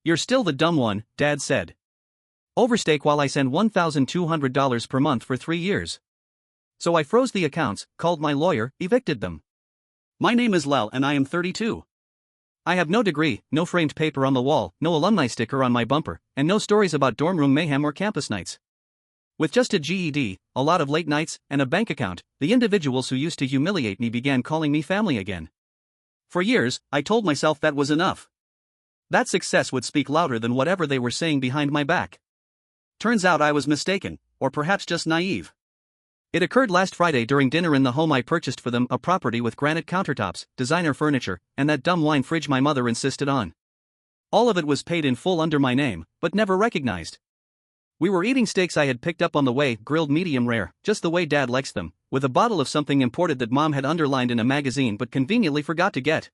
You're still the dumb one, Dad said. Overstake while I send $1,200 per month for 3 years. So I froze the accounts, called my lawyer, evicted them. My name is Lel and I am 32. I have no degree, no framed paper on the wall, no alumni sticker on my bumper, and no stories about dorm room mayhem or campus nights. With just a GED, a lot of late nights, and a bank account, the individuals who used to humiliate me began calling me family again. For years, I told myself that was enough. That success would speak louder than whatever they were saying behind my back. Turns out I was mistaken, or perhaps just naive. It occurred last Friday during dinner in the home I purchased for them, a property with granite countertops, designer furniture, and that dumb wine fridge my mother insisted on. All of it was paid in full under my name, but never recognized. We were eating steaks I had picked up on the way, grilled medium rare, just the way Dad likes them, with a bottle of something imported that Mom had underlined in a magazine but conveniently forgot to get.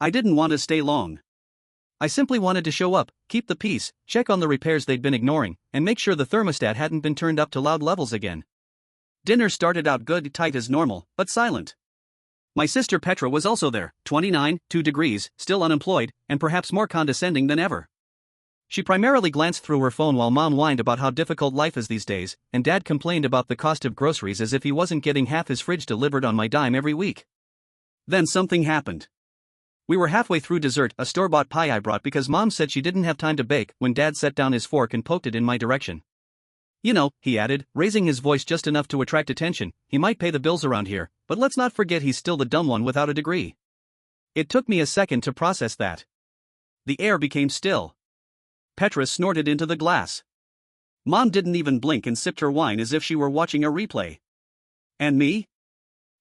I didn't want to stay long. I simply wanted to show up, keep the peace, check on the repairs they'd been ignoring, and make sure the thermostat hadn't been turned up to loud levels again. Dinner started out good, tight as normal, but silent. My sister Petra was also there, 29, 2 degrees, still unemployed, and perhaps more condescending than ever. She primarily glanced through her phone while Mom whined about how difficult life is these days, and Dad complained about the cost of groceries as if he wasn't getting half his fridge delivered on my dime every week. Then something happened. We were halfway through dessert, a store-bought pie I brought because Mom said she didn't have time to bake, when Dad set down his fork and poked it in my direction. You know, he added, raising his voice just enough to attract attention, he might pay the bills around here, but let's not forget he's still the dumb one without a degree. It took me a second to process that. The air became still. Petra snorted into the glass. Mom didn't even blink and sipped her wine as if she were watching a replay. And me?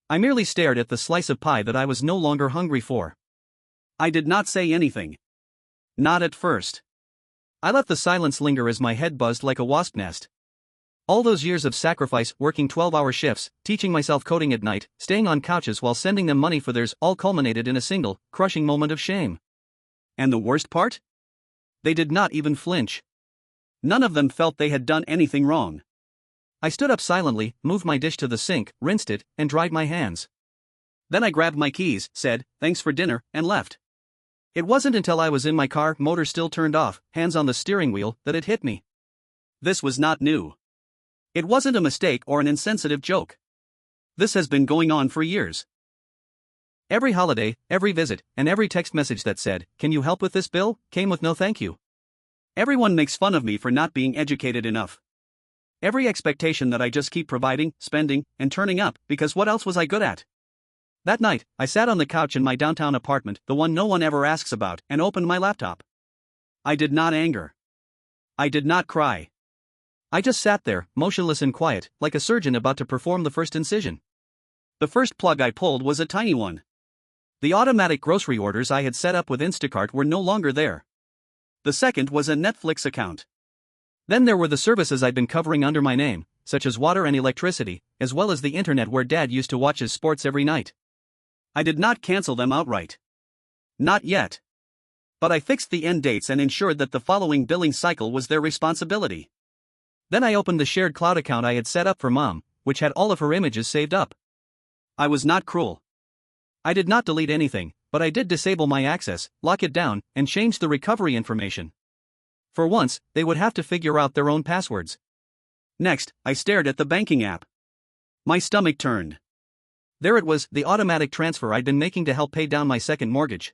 I merely stared at the slice of pie that I was no longer hungry for. I did not say anything. Not at first. I let the silence linger as my head buzzed like a wasp nest. All those years of sacrifice, working 12-hour shifts, teaching myself coding at night, staying on couches while sending them money for theirs, all culminated in a single, crushing moment of shame. And the worst part? They did not even flinch. None of them felt they had done anything wrong. I stood up silently, moved my dish to the sink, rinsed it, and dried my hands. Then I grabbed my keys, said, "Thanks for dinner," and left. It wasn't until I was in my car, motor still turned off, hands on the steering wheel, that it hit me. This was not new. It wasn't a mistake or an insensitive joke. This has been going on for years. Every holiday, every visit, and every text message that said, "Can you help with this bill?" came with no thank you. Everyone makes fun of me for not being educated enough. Every expectation that I just keep providing, spending, and turning up, because what else was I good at? That night, I sat on the couch in my downtown apartment, the one no one ever asks about, and opened my laptop. I did not anger. I did not cry. I just sat there, motionless and quiet, like a surgeon about to perform the first incision. The first plug I pulled was a tiny one. The automatic grocery orders I had set up with Instacart were no longer there. The second was a Netflix account. Then there were the services I'd been covering under my name, such as water and electricity, as well as the internet where Dad used to watch his sports every night. I did not cancel them outright. Not yet. But I fixed the end dates and ensured that the following billing cycle was their responsibility. Then I opened the shared cloud account I had set up for Mom, which had all of her images saved up. I was not cruel. I did not delete anything, but I did disable my access, lock it down, and change the recovery information. For once, they would have to figure out their own passwords. Next, I stared at the banking app. My stomach turned. There it was, the automatic transfer I'd been making to help pay down my second mortgage.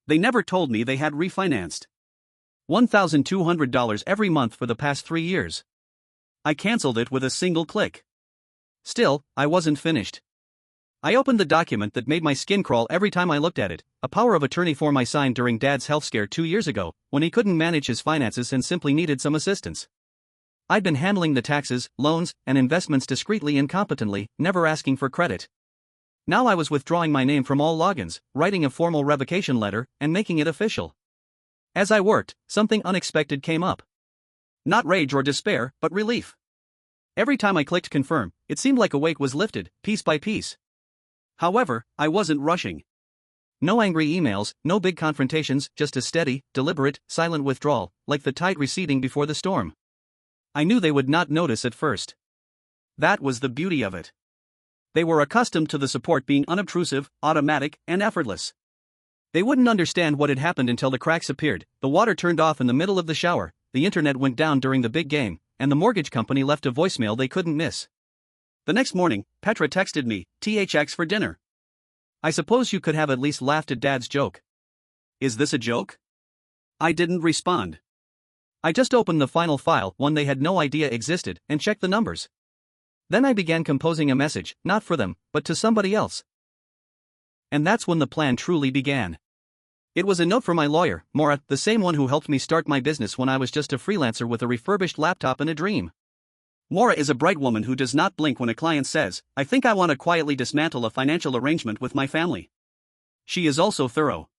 They never told me they had refinanced. $1,200 every month for the past 3 years. I canceled it with a single click. Still, I wasn't finished. I opened the document that made my skin crawl every time I looked at it, a power of attorney form I signed during Dad's health scare 2 years ago, when he couldn't manage his finances and simply needed some assistance. I'd been handling the taxes, loans, and investments discreetly and competently, never asking for credit. Now I was withdrawing my name from all logins, writing a formal revocation letter, and making it official. As I worked, something unexpected came up. Not rage or despair, but relief. Every time I clicked confirm, it seemed like a weight was lifted, piece by piece. However, I wasn't rushing. No angry emails, no big confrontations, just a steady, deliberate, silent withdrawal, like the tide receding before the storm. I knew they would not notice at first. That was the beauty of it. They were accustomed to the support being unobtrusive, automatic, and effortless. They wouldn't understand what had happened until the cracks appeared. The water turned off in the middle of the shower, the internet went down during the big game, and the mortgage company left a voicemail they couldn't miss. The next morning, Petra texted me, "THX for dinner." I suppose you could have at least laughed at Dad's joke. Is this a joke? I didn't respond. I just opened the final file, one they had no idea existed, and checked the numbers. Then I began composing a message, not for them, but to somebody else. And that's when the plan truly began. It was a note from my lawyer, Maura, the same one who helped me start my business when I was just a freelancer with a refurbished laptop and a dream. Maura is a bright woman who does not blink when a client says, "I think I want to quietly dismantle a financial arrangement with my family." She is also thorough.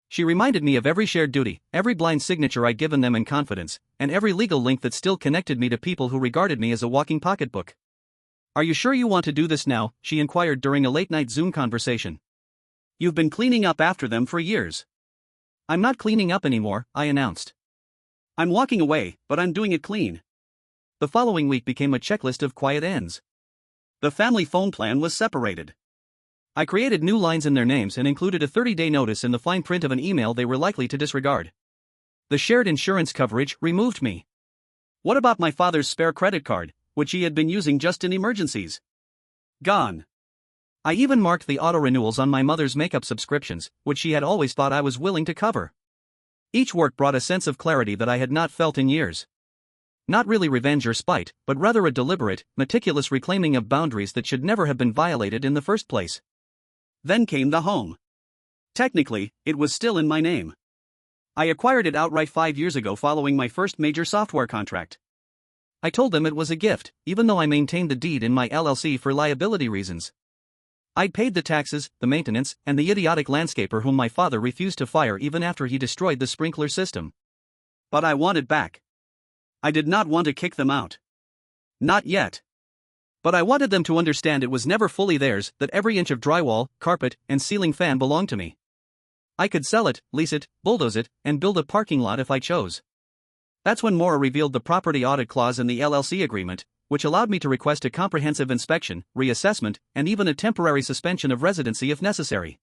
She reminded me of every shared duty, every blind signature I'd given them in confidence, and every legal link that still connected me to people who regarded me as a walking pocketbook. "Are you sure you want to do this now?" she inquired during a late-night Zoom conversation. "You've been cleaning up after them for years." "I'm not cleaning up anymore," I announced. "I'm walking away, but I'm doing it clean." The following week became a checklist of quiet ends. The family phone plan was separated. I created new lines in their names and included a 30-day notice in the fine print of an email they were likely to disregard. The shared insurance coverage removed me. What about my father's spare credit card, which he had been using just in emergencies? Gone. I even marked the auto-renewals on my mother's makeup subscriptions, which she had always thought I was willing to cover. Each work brought a sense of clarity that I had not felt in years. Not really revenge or spite, but rather a deliberate, meticulous reclaiming of boundaries that should never have been violated in the first place. Then came the home. Technically, it was still in my name. I acquired it outright 5 years ago following my first major software contract. I told them it was a gift, even though I maintained the deed in my LLC for liability reasons. I'd paid the taxes, the maintenance, and the idiotic landscaper whom my father refused to fire even after he destroyed the sprinkler system. But I want it back. I did not want to kick them out. Not yet. But I wanted them to understand it was never fully theirs, that every inch of drywall, carpet, and ceiling fan belonged to me. I could sell it, lease it, bulldoze it, and build a parking lot if I chose. That's when Maura revealed the property audit clause in the LLC agreement, which allowed me to request a comprehensive inspection, reassessment, and even a temporary suspension of residency if necessary.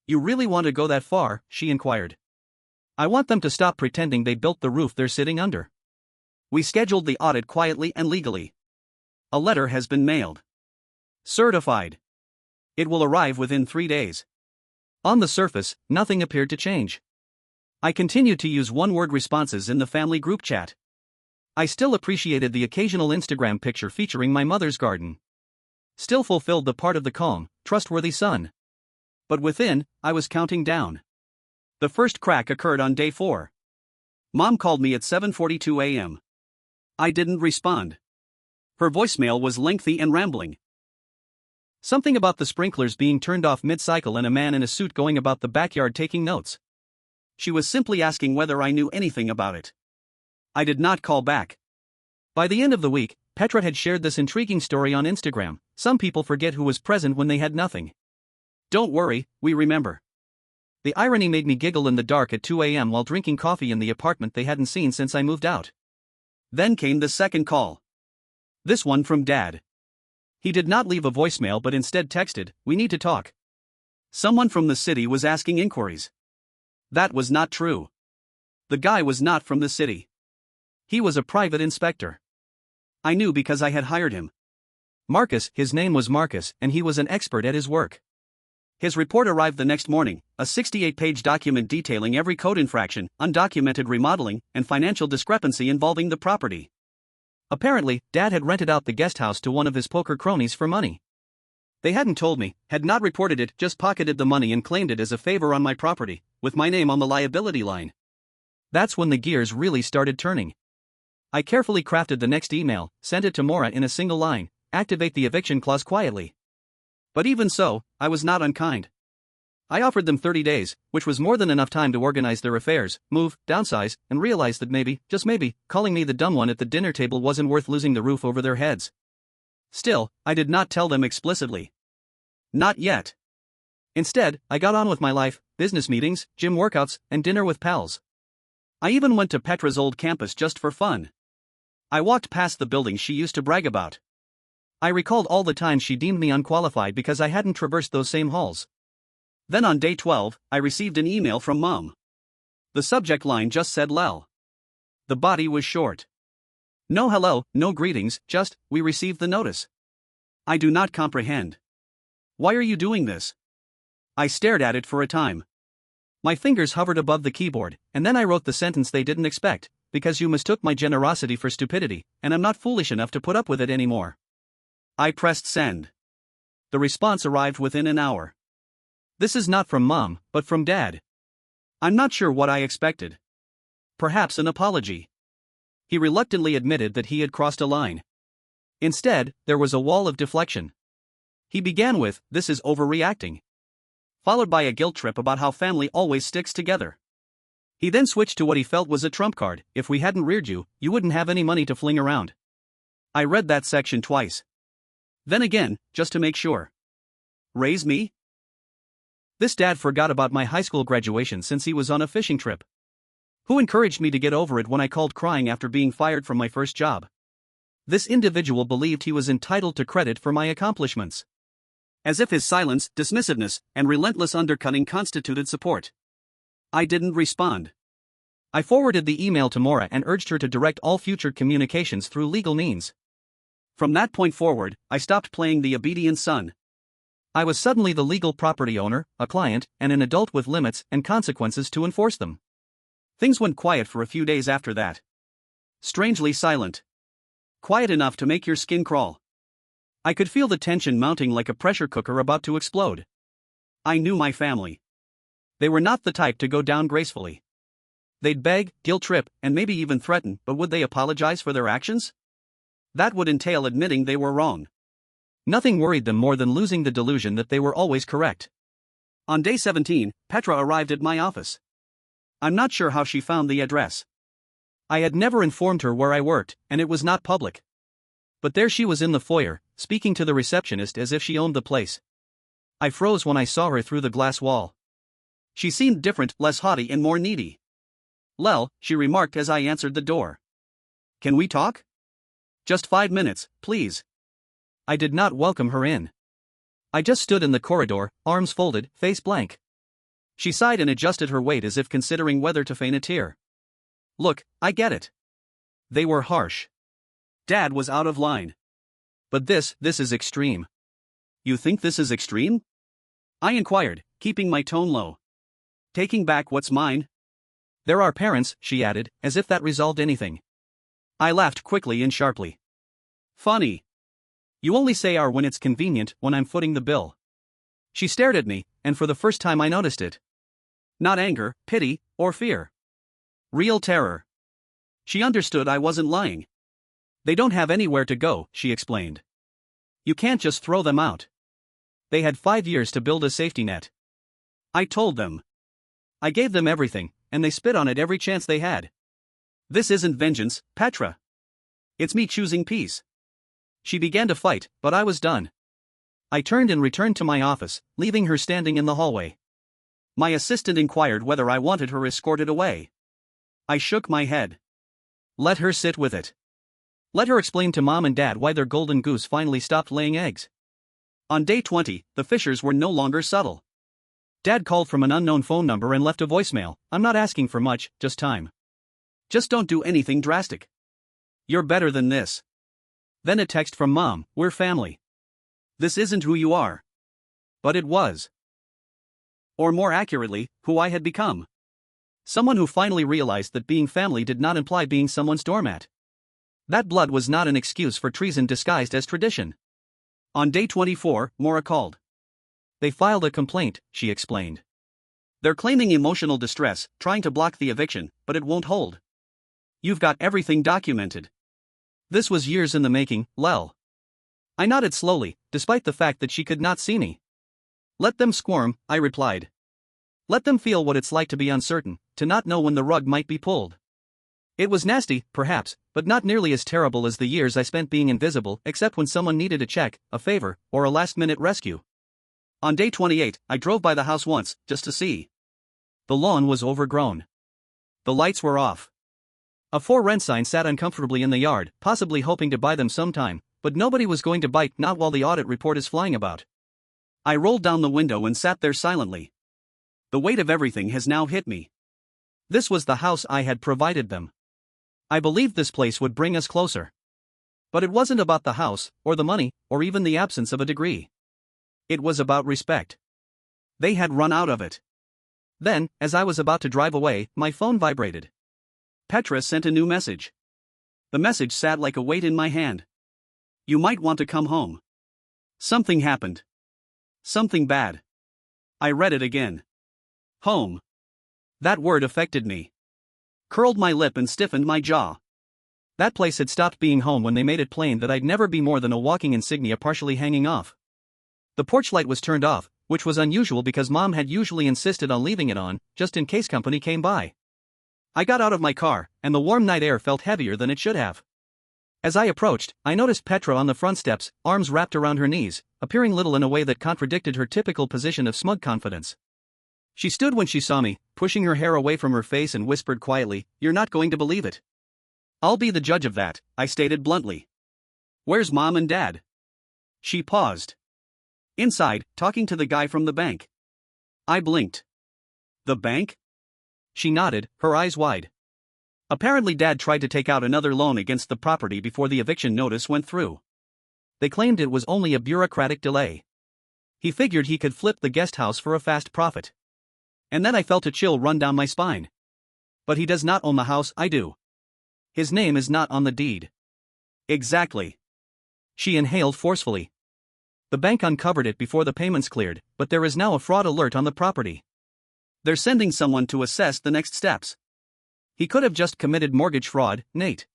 "You really want to go that far?" she inquired. "I want them to stop pretending they built the roof they're sitting under." We scheduled the audit quietly and legally. A letter has been mailed. Certified. It will arrive within 3 days. On the surface, nothing appeared to change. I continued to use one-word responses in the family group chat. I still appreciated the occasional Instagram picture featuring my mother's garden. Still fulfilled the part of the calm, trustworthy son. But within, I was counting down. The first crack occurred on day 4. Mom called me at 7:42 a.m. I didn't respond. Her voicemail was lengthy and rambling. Something about the sprinklers being turned off mid-cycle and a man in a suit going about the backyard taking notes. She was simply asking whether I knew anything about it. I did not call back. By the end of the week, Petra had shared this intriguing story on Instagram. Some people forget who was present when they had nothing. Don't worry, we remember. The irony made me giggle in the dark at 2 a.m. while drinking coffee in the apartment they hadn't seen since I moved out. Then came the second call. This one from Dad. He did not leave a voicemail but instead texted, "We need to talk." Someone from the city was asking inquiries. That was not true. The guy was not from the city. He was a private inspector. I knew because I had hired him. Marcus, his name was Marcus, and he was an expert at his work. His report arrived the next morning, a 68-page document detailing every code infraction, undocumented remodeling, and financial discrepancy involving the property. Apparently, Dad had rented out the guest house to one of his poker cronies for money. They hadn't told me, had not reported it, just pocketed the money and claimed it as a favor on my property, with my name on the liability line. That's when the gears really started turning. I carefully crafted the next email, sent it to Maura in a single line: activate the eviction clause quietly. But even so, I was not unkind. I offered them 30 days, which was more than enough time to organize their affairs, move, downsize, and realize that maybe, just maybe, calling me the dumb one at the dinner table wasn't worth losing the roof over their heads. Still, I did not tell them explicitly. Not yet. Instead, I got on with my life, business meetings, gym workouts, and dinner with pals. I even went to Petra's old campus just for fun. I walked past the buildings she used to brag about. I recalled all the times she deemed me unqualified because I hadn't traversed those same halls. Then on day 12, I received an email from Mom. The subject line just said Lel. The body was short. No hello, no greetings, just, we received the notice. I do not comprehend. Why are you doing this? I stared at it for a time. My fingers hovered above the keyboard, and then I wrote the sentence they didn't expect, because you mistook my generosity for stupidity, and I'm not foolish enough to put up with it anymore. I pressed send. The response arrived within an hour. This is not from Mom, but from Dad. I'm not sure what I expected. Perhaps an apology. He reluctantly admitted that he had crossed a line. Instead, there was a wall of deflection. He began with, "This is overreacting," followed by a guilt trip about how family always sticks together. He then switched to what he felt was a trump card: "If we hadn't reared you, you wouldn't have any money to fling around." I read that section twice. Then again, just to make sure. Raise me? This dad forgot about my high school graduation since he was on a fishing trip. Who encouraged me to get over it when I called crying after being fired from my first job? This individual believed he was entitled to credit for my accomplishments. As if his silence, dismissiveness, and relentless undercutting constituted support. I didn't respond. I forwarded the email to Maura and urged her to direct all future communications through legal means. From that point forward, I stopped playing the obedient son. I was suddenly the legal property owner, a client, and an adult with limits and consequences to enforce them. Things went quiet for a few days after that. Strangely silent. Quiet enough to make your skin crawl. I could feel the tension mounting like a pressure cooker about to explode. I knew my family. They were not the type to go down gracefully. They'd beg, guilt trip, and maybe even threaten, but would they apologize for their actions? That would entail admitting they were wrong. Nothing worried them more than losing the delusion that they were always correct. On day 17, Petra arrived at my office. I'm not sure how she found the address. I had never informed her where I worked, and it was not public. But there she was in the foyer, speaking to the receptionist as if she owned the place. I froze when I saw her through the glass wall. She seemed different, less haughty and more needy. "Lel," she remarked as I answered the door. "Can we talk?" "Just 5 minutes, please." I did not welcome her in. I just stood in the corridor, arms folded, face blank. She sighed and adjusted her weight as if considering whether to feign a tear. "Look, I get it. They were harsh. Dad was out of line. But this is extreme." "You think this is extreme?" I inquired, keeping my tone low. "Taking back what's mine?" "There are parents," she added, as if that resolved anything. I laughed quickly and sharply. "Funny. You only say are when it's convenient, when I'm footing the bill." She stared at me, and for the first time I noticed it. Not anger, pity, or fear. Real terror. She understood I wasn't lying. "They don't have anywhere to go," she explained. "You can't just throw them out. They had 5 years to build a safety net." I told them. I gave them everything, and they spit on it every chance they had. This isn't vengeance, Petra. It's me choosing peace. She began to fight, but I was done. I turned and returned to my office, leaving her standing in the hallway. My assistant inquired whether I wanted her escorted away. I shook my head. Let her sit with it. Let her explain to Mom and Dad why their golden goose finally stopped laying eggs. On day 20, the fissures were no longer subtle. Dad called from an unknown phone number and left a voicemail. "I'm not asking for much, just time. Just don't do anything drastic. You're better than this." Then a text from Mom, "We're family. This isn't who you are." But it was. Or more accurately, who I had become. Someone who finally realized that being family did not imply being someone's doormat. That blood was not an excuse for treason disguised as tradition. On day 24, Maura called. "They filed a complaint," she explained. "They're claiming emotional distress, trying to block the eviction, but it won't hold. You've got everything documented." This was years in the making, Lel. I nodded slowly, despite the fact that she could not see me. "Let them squirm," I replied. "Let them feel what it's like to be uncertain, to not know when the rug might be pulled." It was nasty, perhaps, but not nearly as terrible as the years I spent being invisible, except when someone needed a check, a favor, or a last-minute rescue. On day 28, I drove by the house once, just to see. The lawn was overgrown. The lights were off. A for rent sign sat uncomfortably in the yard, possibly hoping to buy them sometime, but nobody was going to bite, not while the audit report is flying about. I rolled down the window and sat there silently. The weight of everything has now hit me. This was the house I had provided them. I believed this place would bring us closer. But it wasn't about the house, or the money, or even the absence of a degree. It was about respect. They had run out of it. Then, as I was about to drive away, my phone vibrated. Petra sent a new message. The message sat like a weight in my hand. You might want to come home. Something happened. Something bad. I read it again. Home. That word affected me. Curled my lip and stiffened my jaw. That place had stopped being home when they made it plain that I'd never be more than a walking insignia partially hanging off. The porch light was turned off, which was unusual because Mom had usually insisted on leaving it on, just in case company came by. I got out of my car, and the warm night air felt heavier than it should have. As I approached, I noticed Petra on the front steps, arms wrapped around her knees, appearing little in a way that contradicted her typical position of smug confidence. She stood when she saw me, pushing her hair away from her face and whispered quietly, "You're not going to believe it." "I'll be the judge of that," I stated bluntly. "Where's Mom and Dad?" She paused. "Inside, talking to the guy from the bank." I blinked. "The bank?" She nodded, her eyes wide. "Apparently Dad tried to take out another loan against the property before the eviction notice went through. They claimed it was only a bureaucratic delay. He figured he could flip the guest house for a fast profit. And then I felt a chill run down my spine. But he does not own the house, I do. His name is not on the deed." "Exactly." She inhaled forcefully. "The bank uncovered it before the payments cleared, but there is now a fraud alert on the property. They're sending someone to assess the next steps. He could have just committed mortgage fraud, Nate."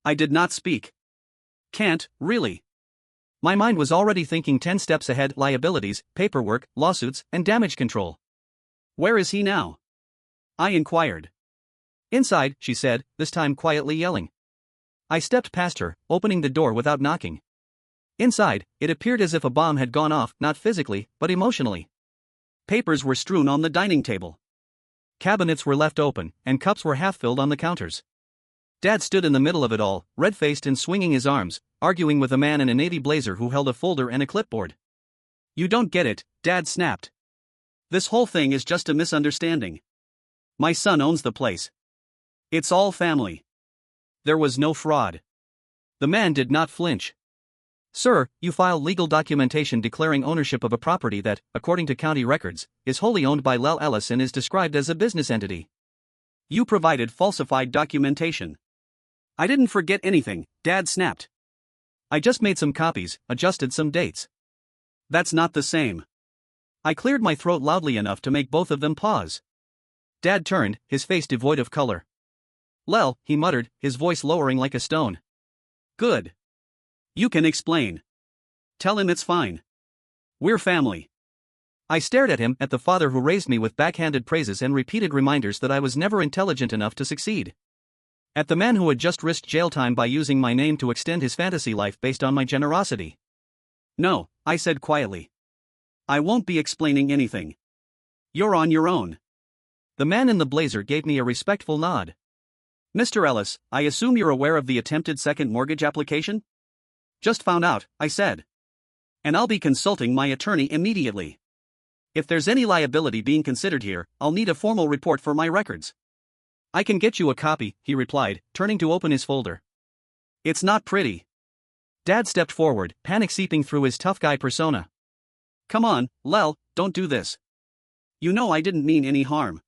I did not speak. Can't, really. My mind was already thinking 10 steps ahead: liabilities, paperwork, lawsuits, and damage control. "Where is he now?" I inquired. "Inside," she said, this time quietly yelling. I stepped past her, opening the door without knocking. Inside, it appeared as if a bomb had gone off, not physically, but emotionally. Papers were strewn on the dining table. Cabinets were left open, and cups were half-filled on the counters. Dad stood in the middle of it all, red-faced and swinging his arms, arguing with a man in a navy blazer who held a folder and a clipboard. "You don't get it," Dad snapped. "This whole thing is just a misunderstanding. My son owns the place. It's all family. There was no fraud." The man did not flinch. "Sir, you filed legal documentation declaring ownership of a property that, according to county records, is wholly owned by Lel Ellis and is described as a business entity. You provided falsified documentation." "I didn't forget anything," Dad snapped. "I just made some copies, adjusted some dates." "That's not the same." I cleared my throat loudly enough to make both of them pause. Dad turned, his face devoid of color. "Lel," he muttered, his voice lowering like a stone. "Good. You can explain. Tell him it's fine. We're family." I stared at him, at the father who raised me with backhanded praises and repeated reminders that I was never intelligent enough to succeed. At the man who had just risked jail time by using my name to extend his fantasy life based on my generosity. "No," I said quietly. "I won't be explaining anything. You're on your own." The man in the blazer gave me a respectful nod. "Mr. Ellis, I assume you're aware of the attempted second mortgage application?" "Just found out," I said. "And I'll be consulting my attorney immediately. If there's any liability being considered here, I'll need a formal report for my records." "I can get you a copy," he replied, turning to open his folder. "It's not pretty." Dad stepped forward, panic seeping through his tough guy persona. "Come on, Lel, don't do this. You know I didn't mean any harm.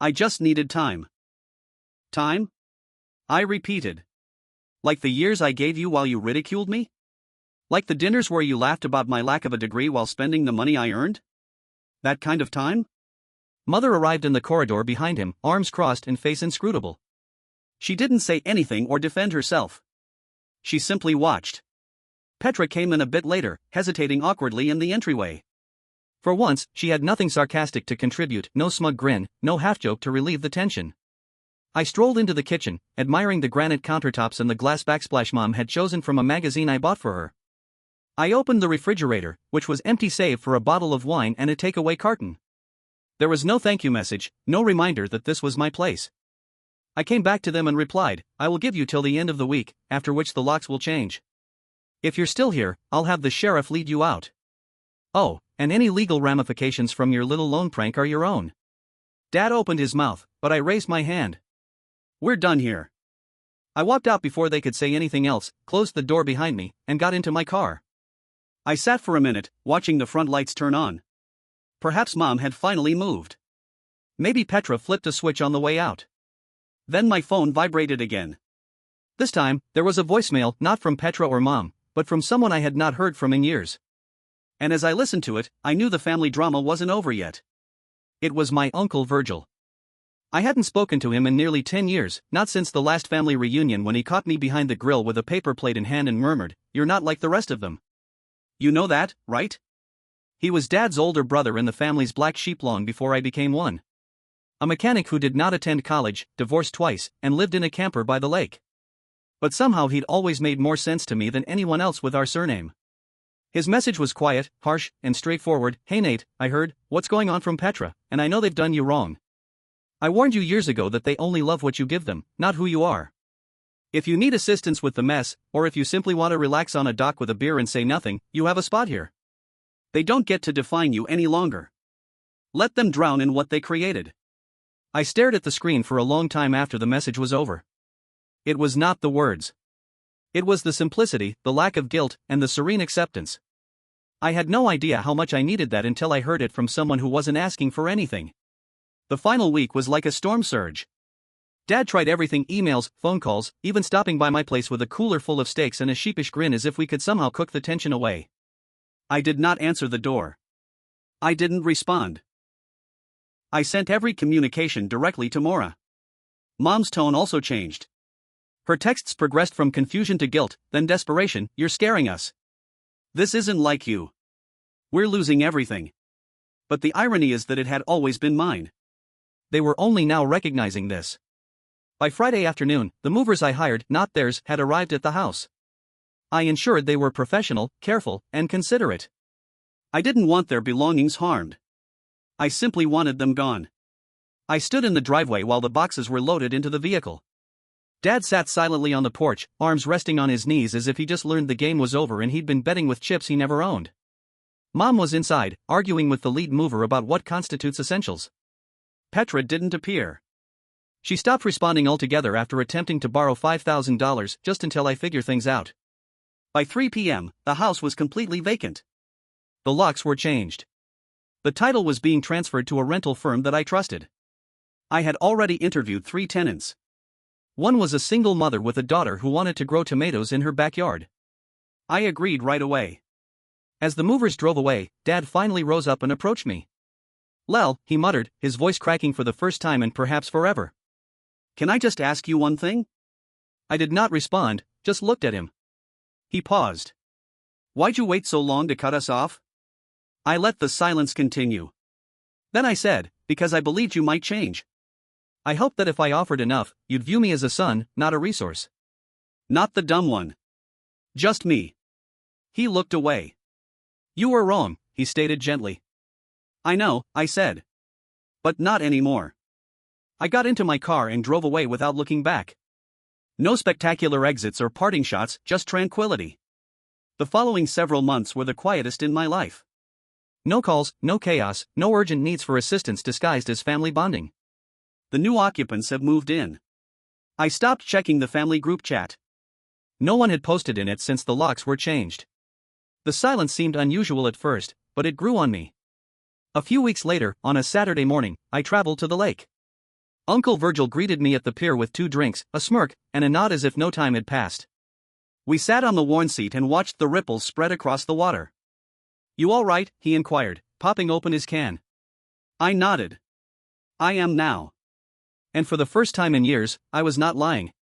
I just needed time." "Time?" I repeated. "Like the years I gave you while you ridiculed me? Like the dinners where you laughed about my lack of a degree while spending the money I earned? That kind of time?" Mother arrived in the corridor behind him, arms crossed and face inscrutable. She didn't say anything or defend herself. She simply watched. Petra came in a bit later, hesitating awkwardly in the entryway. For once, she had nothing sarcastic to contribute, no smug grin, no half-joke to relieve the tension. I strolled into the kitchen, admiring the granite countertops and the glass backsplash Mom had chosen from a magazine I bought for her. I opened the refrigerator, which was empty save for a bottle of wine and a takeaway carton. There was no thank you message, no reminder that this was my place. I came back to them and replied, "I will give you till the end of the week, after which the locks will change. If you're still here, I'll have the sheriff lead you out." "Oh, and any legal ramifications from your little loan prank are your own. Dad opened his mouth, but I raised my hand. We're done here. I walked out before they could say anything else, closed the door behind me, and got into my car. I sat for a minute, watching the front lights turn on. Perhaps Mom had finally moved. Maybe Petra flipped a switch on the way out. Then my phone vibrated again. This time, there was a voicemail not from Petra or Mom, but from someone I had not heard from in years. And as I listened to it, I knew the family drama wasn't over yet. It was my Uncle Virgil. I hadn't spoken to him in nearly 10 years, not since the last family reunion when he caught me behind the grill with a paper plate in hand and murmured, "You're not like the rest of them. You know that, right?" He was Dad's older brother in the family's black sheep long before I became one. A mechanic who did not attend college, divorced twice, and lived in a camper by the lake. But somehow he'd always made more sense to me than anyone else with our surname. His message was quiet, harsh, and straightforward. "Hey Nate, I heard what's going on from Petra, and I know they've done you wrong. I warned you years ago that they only love what you give them, not who you are. If you need assistance with the mess, or if you simply want to relax on a dock with a beer and say nothing, you have a spot here. They don't get to define you any longer. Let them drown in what they created." I stared at the screen for a long time after the message was over. It was not the words. It was the simplicity, the lack of guilt, and the serene acceptance. I had no idea how much I needed that until I heard it from someone who wasn't asking for anything. The final week was like a storm surge. Dad tried everything: emails, phone calls, even stopping by my place with a cooler full of steaks and a sheepish grin as if we could somehow cook the tension away. I did not answer the door. I didn't respond. I sent every communication directly to Maura. Mom's tone also changed. Her texts progressed from confusion to guilt, then desperation. "You're scaring us. This isn't like you. We're losing everything." But the irony is that it had always been mine. They were only now recognizing this. By Friday afternoon, the movers I hired, not theirs, had arrived at the house. I ensured they were professional, careful, and considerate. I didn't want their belongings harmed. I simply wanted them gone. I stood in the driveway while the boxes were loaded into the vehicle. Dad sat silently on the porch, arms resting on his knees as if he just learned the game was over and he'd been betting with chips he never owned. Mom was inside, arguing with the lead mover about what constitutes essentials. Petra didn't appear. She stopped responding altogether after attempting to borrow $5,000 just until I figure things out. By 3 p.m., the house was completely vacant. The locks were changed. The title was being transferred to a rental firm that I trusted. I had already interviewed 3 tenants. One was a single mother with a daughter who wanted to grow tomatoes in her backyard. I agreed right away. As the movers drove away, Dad finally rose up and approached me. "Lel," he muttered, his voice cracking for the first time and perhaps forever. "Can I just ask you one thing?" I did not respond, just looked at him. He paused. "Why'd you wait so long to cut us off?" I let the silence continue. Then I said, "Because I believed you might change. I hoped that if I offered enough, you'd view me as a son, not a resource. Not the dumb one. Just me." He looked away. "You were wrong," he stated gently. "I know," I said. "But not anymore." I got into my car and drove away without looking back. No spectacular exits or parting shots, just tranquility. The following several months were the quietest in my life. No calls, no chaos, no urgent needs for assistance disguised as family bonding. The new occupants have moved in. I stopped checking the family group chat. No one had posted in it since the locks were changed. The silence seemed unusual at first, but it grew on me. A few weeks later, on a Saturday morning, I traveled to the lake. Uncle Virgil greeted me at the pier with 2 drinks, a smirk, and a nod as if no time had passed. We sat on the worn seat and watched the ripples spread across the water. "You all right?" he inquired, popping open his can. I nodded. "I am now." And for the first time in years, I was not lying.